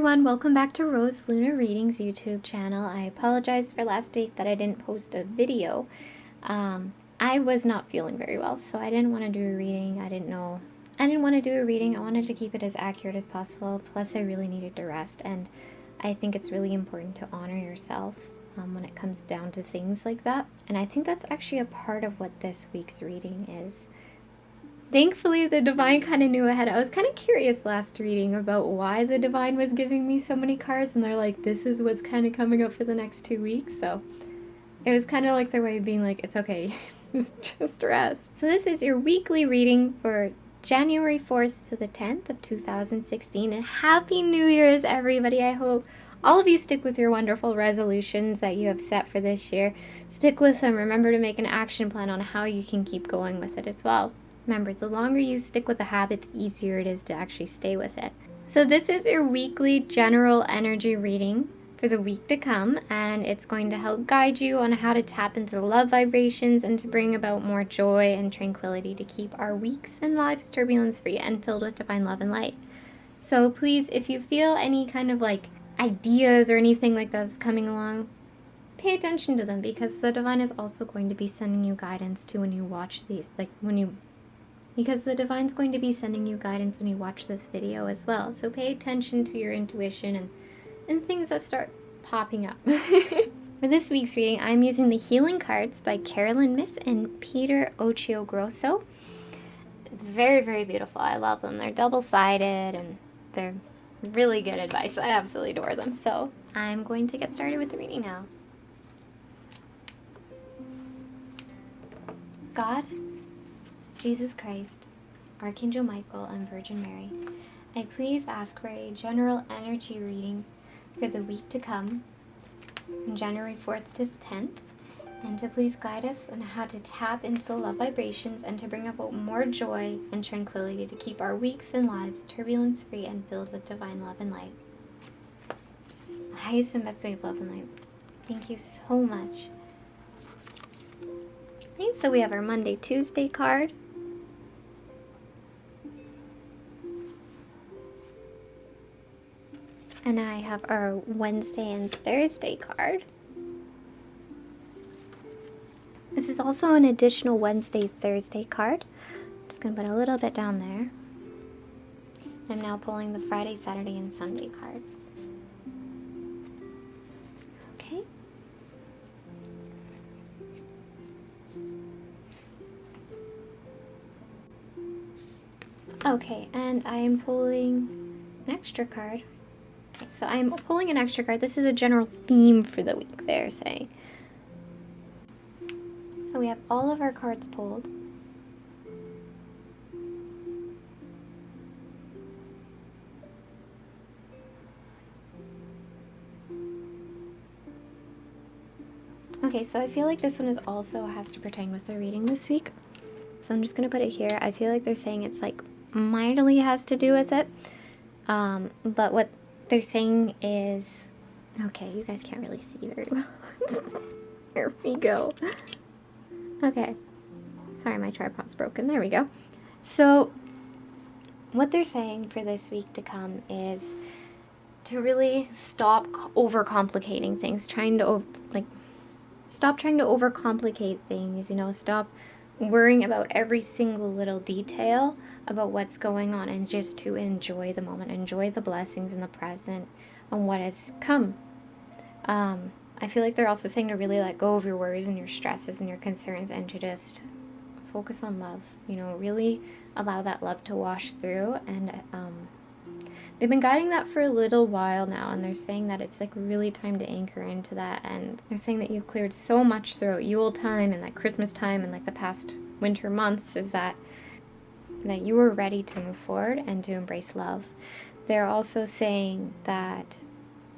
everyone, welcome back to Rose Luna Readings YouTube channel. I apologize for last week that I didn't post a video. I was not feeling very well, so I didn't want to do a reading. I didn't want to do a reading. I wanted to keep it as accurate as possible, plus I really needed to rest, and I think it's really important to honor yourself when it comes down to things like that. And I think that's actually a part of what this week's reading is. Thankfully, the Divine kind of knew ahead. I was kind of curious last reading about why the Divine was giving me so many cards, and they're like, this is what's kind of coming up for the next 2 weeks, so it was kind of like their way of being like, it's okay, just rest. So this is your weekly reading for January 4th to the 10th of 2016, and Happy New Year's, everybody. I hope all of you stick with your wonderful resolutions that you have set for this year. Stick with them. Remember to make an action plan on how you can keep going with it as well. Remember, the longer you stick with a habit, the easier it is to actually stay with it. So this is your weekly general energy reading for the week to come, and it's going to help guide you on how to tap into the love vibrations and to bring about more joy and tranquility to keep our weeks and lives turbulence-free and filled with divine love and light. So please, if you feel any kind of like ideas or anything like that's coming along, pay attention to them, because the Divine is also going to be sending you guidance too when you watch these, because the Divine's going to be sending you guidance when you watch this video as well. So pay attention to your intuition and things that start popping up. For this week's reading, I'm using the Healing Cards by Carolyn Miss and Peter Ochiogrosso. It's very, very beautiful. I love them. They're double-sided and they're really good advice. I absolutely adore them. So I'm going to get started with the reading now. God, Jesus Christ, Archangel Michael, and Virgin Mary, I please ask for a general energy reading for the week to come, from January 4th to 10th, and to please guide us on how to tap into the love vibrations and to bring about more joy and tranquility to keep our weeks and lives turbulence-free and filled with divine love and light. The highest and best way of love and light. Thank you so much. Okay, so we have our Monday, Tuesday card. And I have our Wednesday and Thursday card. This is also an additional Wednesday, Thursday card. I'm just going to put a little bit down there. I'm now pulling the Friday, Saturday, and Sunday card. Okay. Okay, and I am pulling an extra card. Okay, so I'm pulling an extra card. This is a general theme for the week, they're saying. So we have all of our cards pulled. Okay, so I feel like this one also has to pertain with the reading this week. So I'm just going to put it here. I feel like they're saying it's like mildly has to do with it. But what they're saying is, okay, you guys can't really see very well. Here we go. Okay, sorry, my tripod's broken. There we go. So what they're saying for this week to come is to really stop overcomplicating things, stop trying to overcomplicate things, stop worrying about every single little detail about what's going on, and just to enjoy the moment, enjoy the blessings in the present and what has come. I feel like they're also saying to really let go of your worries and your stresses and your concerns, and to just focus on love, really allow that love to wash through. And they've been guiding that for a little while now, and they're saying that it's like really time to anchor into that. And they're saying that you've cleared so much throughout Yule time and like Christmas time and like the past winter months, is that you were ready to move forward and to embrace love. They're also saying that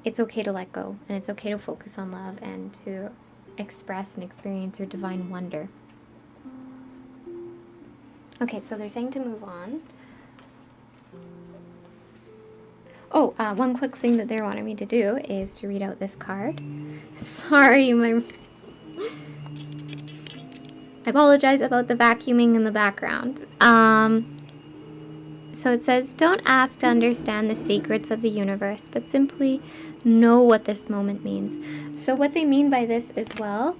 it's okay to let go, and it's okay to focus on love and to express and experience your divine wonder. Okay, so they're saying to move on. Oh, one quick thing that they're wanting me to do is to read out this card. Sorry, I apologize about the vacuuming in the background. So it says, don't ask to understand the secrets of the universe, but simply know what this moment means. So what they mean by this as well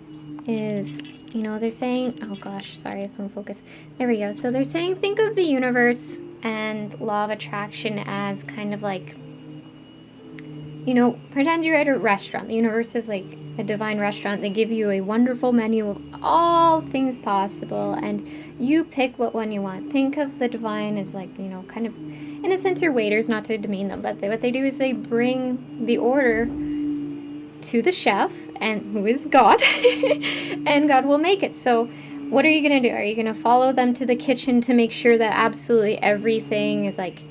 is, they're saying, oh gosh, sorry, this won't focus. There we go. So they're saying, think of the universe and law of attraction as kind of like, pretend you're at a restaurant. The universe is like a divine restaurant. They give you a wonderful menu of all things possible, and you pick what one you want. Think of the divine as like, kind of, in a sense, your waiters, not to demean them, but what they do is they bring the order to the chef, and who is God, and God will make it. So what are you going to do? Are you going to follow them to the kitchen to make sure that absolutely everything is like,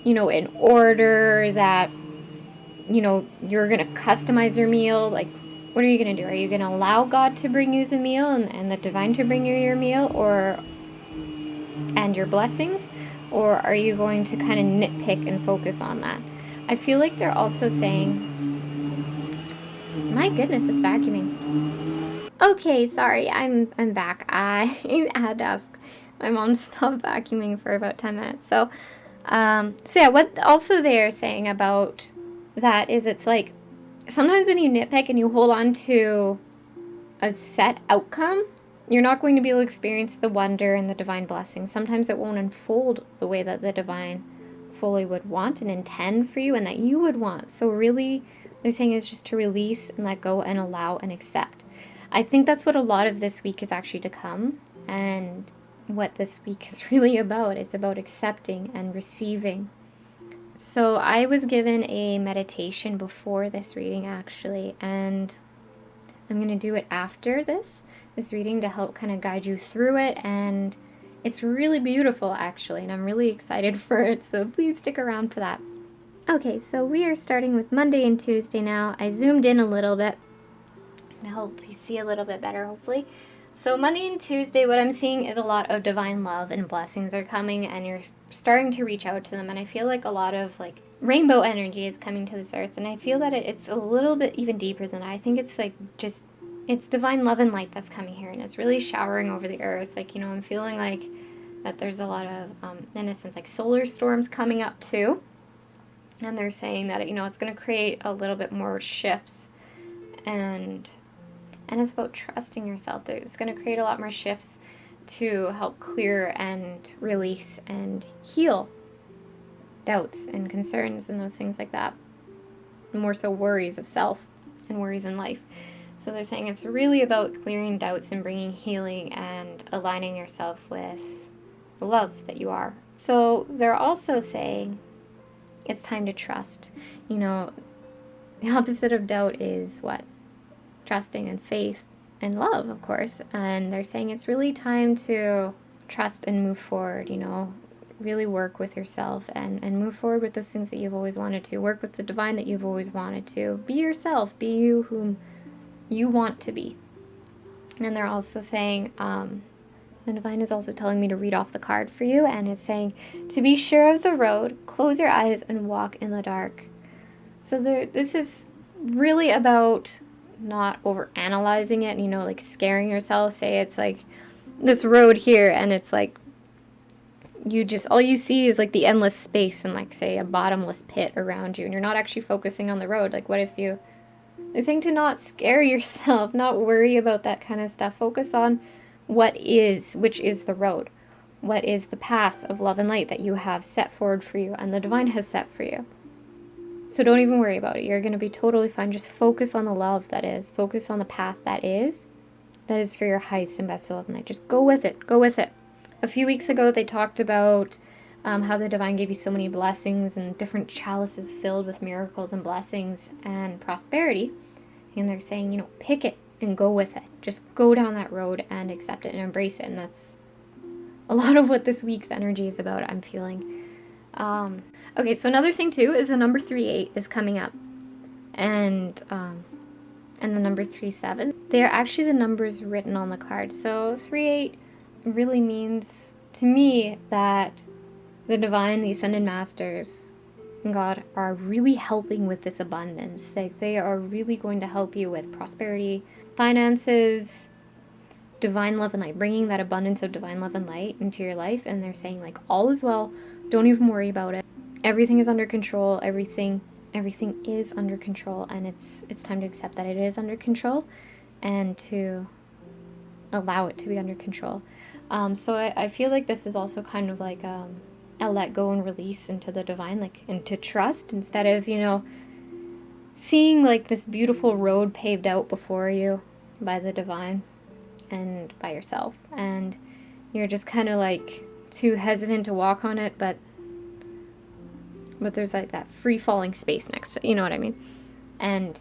in order, that you're going to customize your meal? Like, what are you going to do? Are you going to allow God to bring you the meal and the divine to bring you your meal and your blessings? Or are you going to kind of nitpick and focus on that? I feel like they're also saying, my goodness, it's vacuuming. Okay, sorry, I'm back. I had to ask my mom to stop vacuuming for about 10 minutes. So yeah, what also they're saying about that is, it's like sometimes when you nitpick and you hold on to a set outcome, you're not going to be able to experience the wonder and the divine blessing. Sometimes it won't unfold the way that the divine fully would want and intend for you and that you would want. So really, they're saying is just to release and let go and allow and accept. I think that's what a lot of this week is actually to come, and what this week is really about. It's about accepting and receiving. So I was given a meditation before this reading, actually, and I'm going to do it after this reading to help kind of guide you through it, and it's really beautiful, actually, and I'm really excited for it, so please stick around for that. Okay, so we are starting with Monday and Tuesday now. I zoomed in a little bit to help you see a little bit better, hopefully. So Monday and Tuesday, what I'm seeing is a lot of divine love and blessings are coming, and you're starting to reach out to them, and I feel like a lot of like rainbow energy is coming to this earth, and I feel that it's a little bit even deeper than that. I think it's like just, it's divine love and light that's coming here, and it's really showering over the earth. Like, I'm feeling like that there's a lot of, in a sense, like solar storms coming up too, and they're saying that, it's going to create a little bit more shifts, and it's about trusting yourself. It's going to create a lot more shifts to help clear and release and heal doubts and concerns and those things like that. More so worries of self and worries in life. So they're saying it's really about clearing doubts and bringing healing and aligning yourself with the love that you are. So they're also saying it's time to trust. The opposite of doubt is what? Trusting and faith and love, of course. And they're saying it's really time to trust and move forward, really work with yourself and move forward with those things that you've always wanted to. Work with the divine that you've always wanted to. Be yourself. Be you whom you want to be. And they're also saying, the divine is also telling me to read off the card for you, and it's saying, to be sure of the road, close your eyes and walk in the dark. So this is really about not over analyzing it, like scaring yourself. Say it's like this road here, and it's like all you see is like the endless space and like, say, a bottomless pit around you, and you're not actually focusing on the road. Like, what if they're saying to not scare yourself, not worry about that kind of stuff. Focus on which is the road. What is the path of love and light that you have set forward for you and the divine has set for you. So don't even worry about it. You're going to be totally fine. Just focus on the love that is. Focus on the path that is for your highest and best love and light. Just go with it. Go with it. A few weeks ago, they talked about how the divine gave you so many blessings and different chalices filled with miracles and blessings and prosperity. And they're saying, pick it and go with it. Just go down that road and accept it and embrace it. And that's a lot of what this week's energy is about, I'm feeling. Okay, so another thing too is the number 38 is coming up. And the number 37. They are actually the numbers written on the card. So 38 really means to me that the divine, the ascended masters, and God are really helping with this abundance. Like, they are really going to help you with prosperity, finances, divine love and light, bringing that abundance of divine love and light into your life. And they're saying, like, all is well, Don't even worry about it. Everything is under control. Everything is under control, and it's time to accept that it is under control and to allow it to be under control. So I feel like this is also kind of like a let go and release into the divine, like into trust, instead of, you know, seeing like this beautiful road paved out before you by the divine and by yourself, and you're just kind of like too hesitant to walk on it, but there's like that free falling space next to it, you know what I mean? And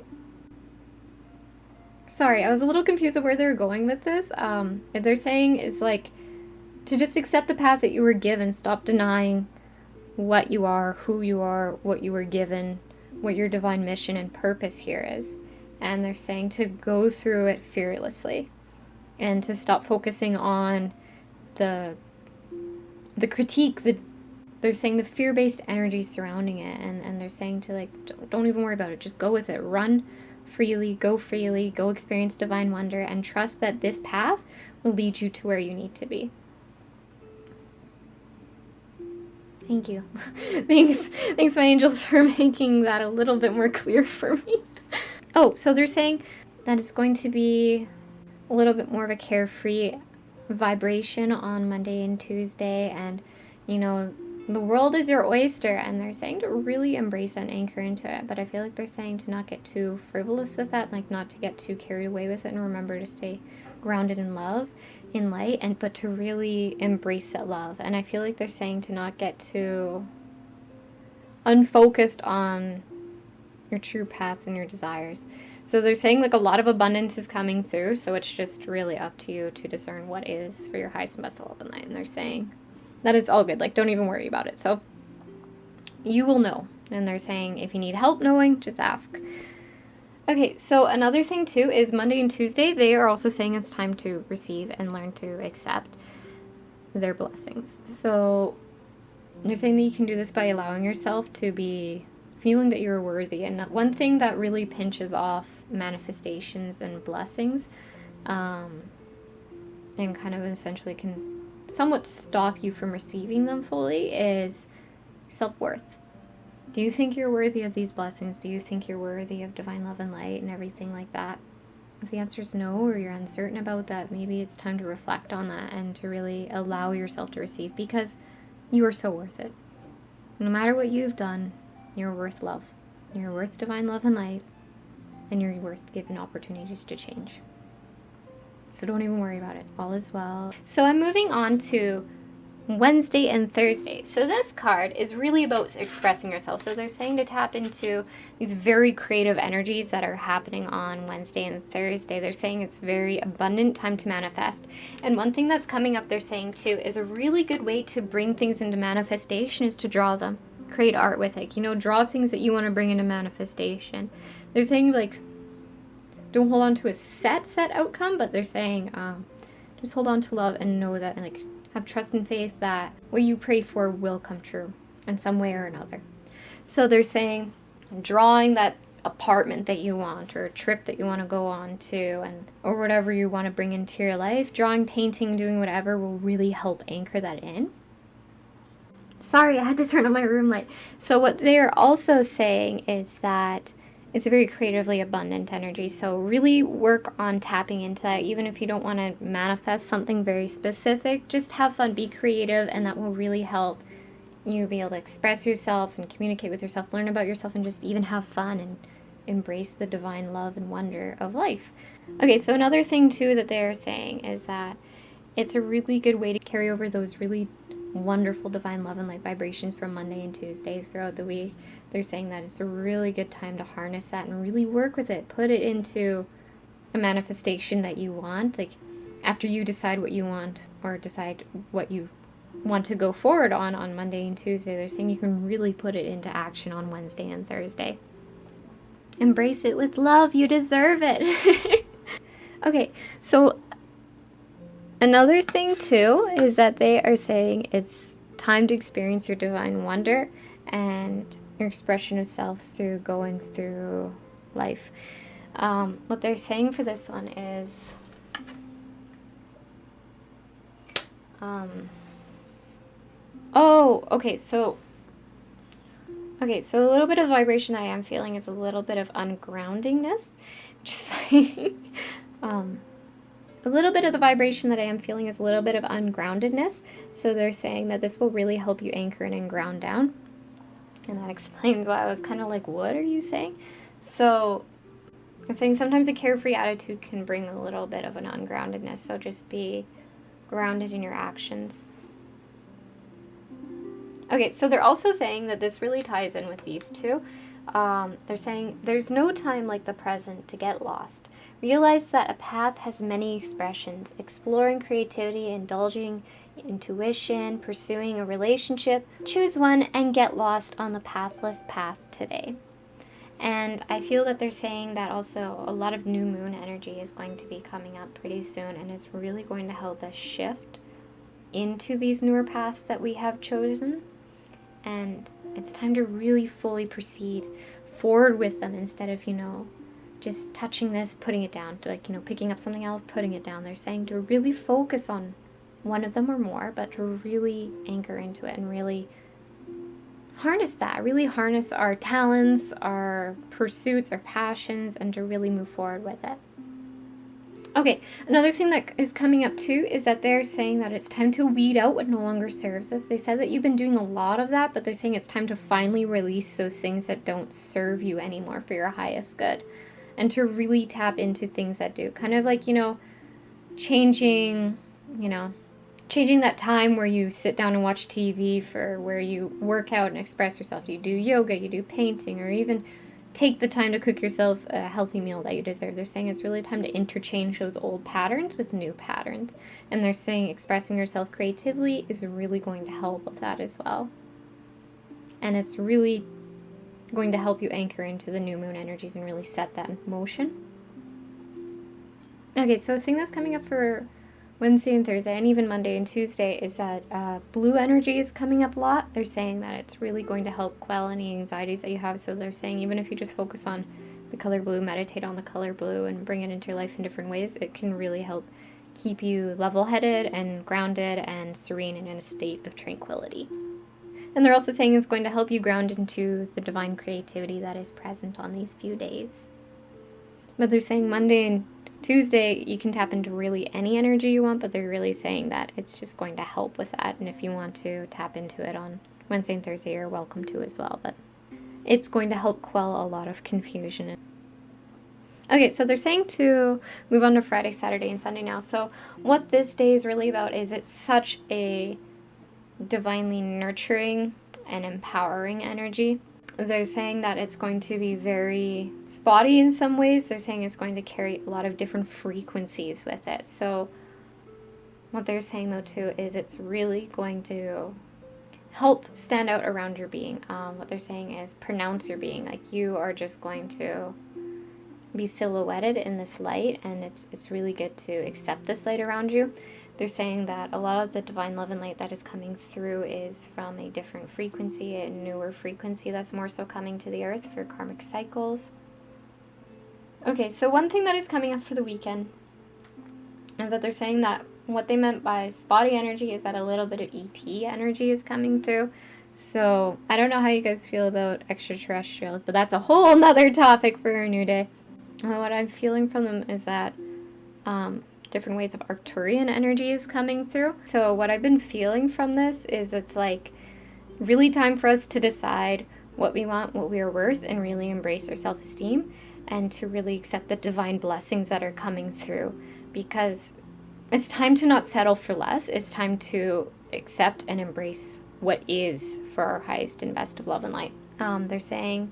sorry, I was a little confused of where they were going with this. They're saying is like to just accept the path that you were given, stop denying what you are, who you are, what you were given, what your divine mission and purpose here is. And they're saying to go through it fearlessly and to stop focusing on the critique, they're saying the fear-based energy surrounding it, and they're saying to like don't even worry about it, just go with it, run freely, go experience divine wonder, and trust that this path will lead you to where you need to be. Thank you. Thanks my angels for making that a little bit more clear for me. Oh, so they're saying that it's going to be a little bit more of a carefree vibration on Monday and Tuesday, and you know, the world is your oyster, and they're saying to really embrace and anchor into it. But I feel like they're saying to not get too frivolous with that, like not to get too carried away with it, and remember to stay grounded in love, in light, and but to really embrace that love. And I feel like they're saying to not get too unfocused on your true path and your desires. So they're saying like a lot of abundance is coming through, so it's just really up to you to discern what is for your highest and best love and light. And they're saying that it's all good, like don't even worry about it. So you will know. And they're saying if you need help knowing, just ask. Okay, so another thing too is Monday and Tuesday, they are also saying it's time to receive and learn to accept their blessings. So they're saying that you can do this by allowing yourself to be feeling that you're worthy. And one thing that really pinches off manifestations and blessings, and kind of essentially can somewhat stop you from receiving them fully, is self-worth. Do you think you're worthy of these blessings? Do you think you're worthy of divine love and light and everything like that? If the answer is no, or you're uncertain about that, maybe it's time to reflect on that and to really allow yourself to receive, because you are so worth it. No matter what you've done, you're worth love. You're worth divine love and light, and you're worth given opportunities to change. So don't even worry about it. All is well. So I'm moving on to Wednesday and Thursday. So this card is really about expressing yourself. So they're saying to tap into these very creative energies that are happening on Wednesday and Thursday. They're saying it's very abundant time to manifest. And one thing that's coming up, they're saying too, is a really good way to bring things into manifestation is to draw them. Create art with it. You know, draw things that you want to bring into manifestation. They're saying like, don't hold on to a set outcome, but they're saying just hold on to love and know that, like, have trust and faith that what you pray for will come true in some way or another. So they're saying drawing that apartment that you want, or a trip that you want to go on to, and or whatever you want to bring into your life, drawing, painting, doing whatever will really help anchor that in. Sorry, I had to turn on my room light. So what they're also saying is that it's a very creatively abundant energy. So really work on tapping into that. Even if you don't want to manifest something very specific, just have fun, be creative, and that will really help you be able to express yourself and communicate with yourself, learn about yourself, and just even have fun and embrace the divine love and wonder of life. Okay, so another thing too that they're saying is that it's a really good way to carry over those really wonderful divine love and light vibrations from Monday and Tuesday throughout the week. They're saying that it's a really good time to harness that and really work with it. Put it into a manifestation that you want. Like after you decide what you want, or decide what you want to go forward on Monday and Tuesday, they're saying you can really put it into action on Wednesday and Thursday. Embrace it with love. You deserve it. Okay, so another thing too is that they are saying it's time to experience your divine wonder and your expression of self through going through life. What they're saying for this one is Oh, okay, so a little bit of vibration I am feeling is a little bit of ungroundingness. Just like um a little bit of the vibration that I am feeling is a little bit of ungroundedness. So they're saying that this will really help you anchor in and ground down. And that explains why I was kind of like, what are you saying? So I'm saying sometimes a carefree attitude can bring a little bit of an ungroundedness. So just be grounded in your actions. Okay, so they're also saying that this really ties in with these two. They're saying there's no time like the present to get lost. Realize that a path has many expressions. Exploring creativity, indulging intuition, pursuing a relationship. Choose one and get lost on the pathless path today. And I feel that they're saying that also a lot of new moon energy is going to be coming up pretty soon and is really going to help us shift into these newer paths that we have chosen. And it's time to really fully proceed forward with them instead of, just touching this, putting it down, like, picking up something else, putting it down. They're saying to really focus on one of them or more, but to really anchor into it and really harness that, really harness our talents, our pursuits, our passions, and to really move forward with it. Okay, another thing that is coming up too is that they're saying that it's time to weed out what no longer serves us. They said that you've been doing a lot of that, but they're saying it's time to finally release those things that don't serve you anymore for your highest good. And to really tap into things that do. Kind of like, changing, changing that time where you sit down and watch TV for where you work out and express yourself. You do yoga, you do painting, or even take the time to cook yourself a healthy meal that you deserve. They're saying it's really time to interchange those old patterns with new patterns. And they're saying expressing yourself creatively is really going to help with that as well. And it's really going to help you anchor into the new moon energies and really set that in motion. Okay, so a thing that's coming up for Wednesday and Thursday, and even Monday and Tuesday, is that blue energy is coming up a lot. They're saying that it's really going to help quell any anxieties that you have. So they're saying even if you just focus on the color blue, meditate on the color blue, and bring it into your life in different ways, it can really help keep you level-headed and grounded and serene and in a state of tranquility. And they're also saying it's going to help you ground into the divine creativity that is present on these few days. But they're saying Monday and Tuesday, you can tap into really any energy you want, but they're really saying that it's just going to help with that. And if you want to tap into it on Wednesday and Thursday, you're welcome to as well. But it's going to help quell a lot of confusion. Okay, so they're saying to move on to Friday, Saturday, and Sunday now. So what this day is really about is it's such a divinely nurturing and empowering energy. They're saying that it's going to be very spotty in some ways. They're saying it's going to carry a lot of different frequencies with it. So what they're saying though too is it's really going to help stand out around your being. What they're saying is pronounce your being. Like you are just going to be silhouetted in this light, and it's really good to accept this light around you. They're saying that a lot of the divine love and light that is coming through is from a different frequency, a newer frequency that's more so coming to the earth for karmic cycles. Okay, so one thing that is coming up for the weekend is that they're saying that what they meant by spotty energy is that a little bit of ET energy is coming through. So I don't know how you guys feel about extraterrestrials, but that's a whole nother topic for a new day. What I'm feeling from them is that different ways of Arcturian energy is coming through. So what I've been feeling from this is it's like really time for us to decide what we want, what we are worth, and really embrace our self-esteem and to really accept the divine blessings that are coming through, because it's time to not settle for less. It's time to accept and embrace what is for our highest and best of love and light. They're saying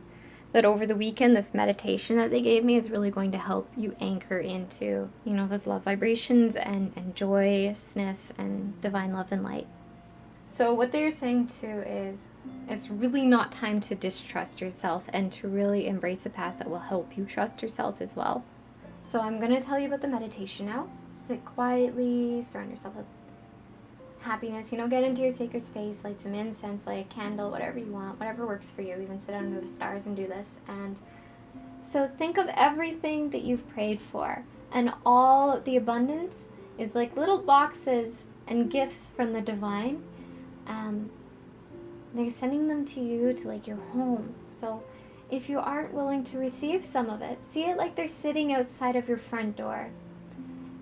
that over the weekend, this meditation that they gave me is really going to help you anchor into, those love vibrations and joyousness and divine love and light. So what they're saying too is it's really not time to distrust yourself and to really embrace a path that will help you trust yourself as well. So I'm going to tell you about the meditation now. Sit quietly, surround yourself with happiness, get into your sacred space, light some incense, light a candle, whatever you want, whatever works for you. Even sit under the stars and do this. And so think of everything that you've prayed for, and all the abundance is like little boxes and gifts from the divine They're sending them to you, to like your home. So if you aren't willing to receive some of it, see it like they're sitting outside of your front door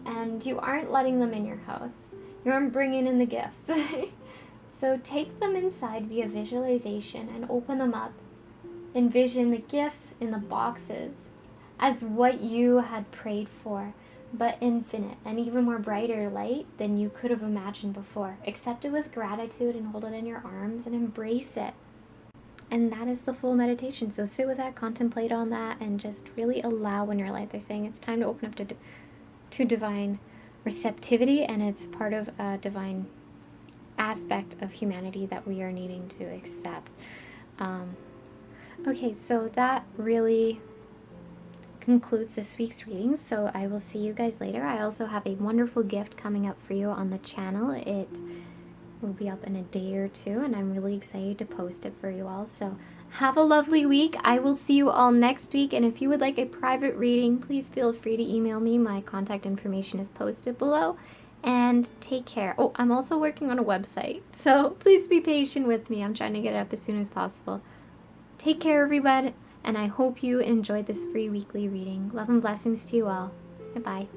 and you aren't letting them in your house. You aren't bringing in the gifts. So take them inside via visualization and open them up. Envision the gifts in the boxes as what you had prayed for, but infinite and even more brighter light than you could have imagined before. Accept it with gratitude and hold it in your arms and embrace it. And that is the full meditation. So sit with that, contemplate on that, and just really allow in your life. They're saying it's time to open up to divine receptivity, and it's part of a divine aspect of humanity that we are needing to accept. Okay, so that really concludes this week's reading, so I will see you guys later. I also have a wonderful gift coming up for you on the channel. It will be up in a day or two, and I'm really excited to post it for you all. So have a lovely week. I will see you all next week, and if you would like a private reading, please feel free to email me. My contact information is posted below. And take care. Oh, I'm also working on a website, so please be patient with me. I'm trying to get it up as soon as possible. Take care, everybody, and I hope you enjoyed this free weekly reading. Love and blessings to you all. Goodbye.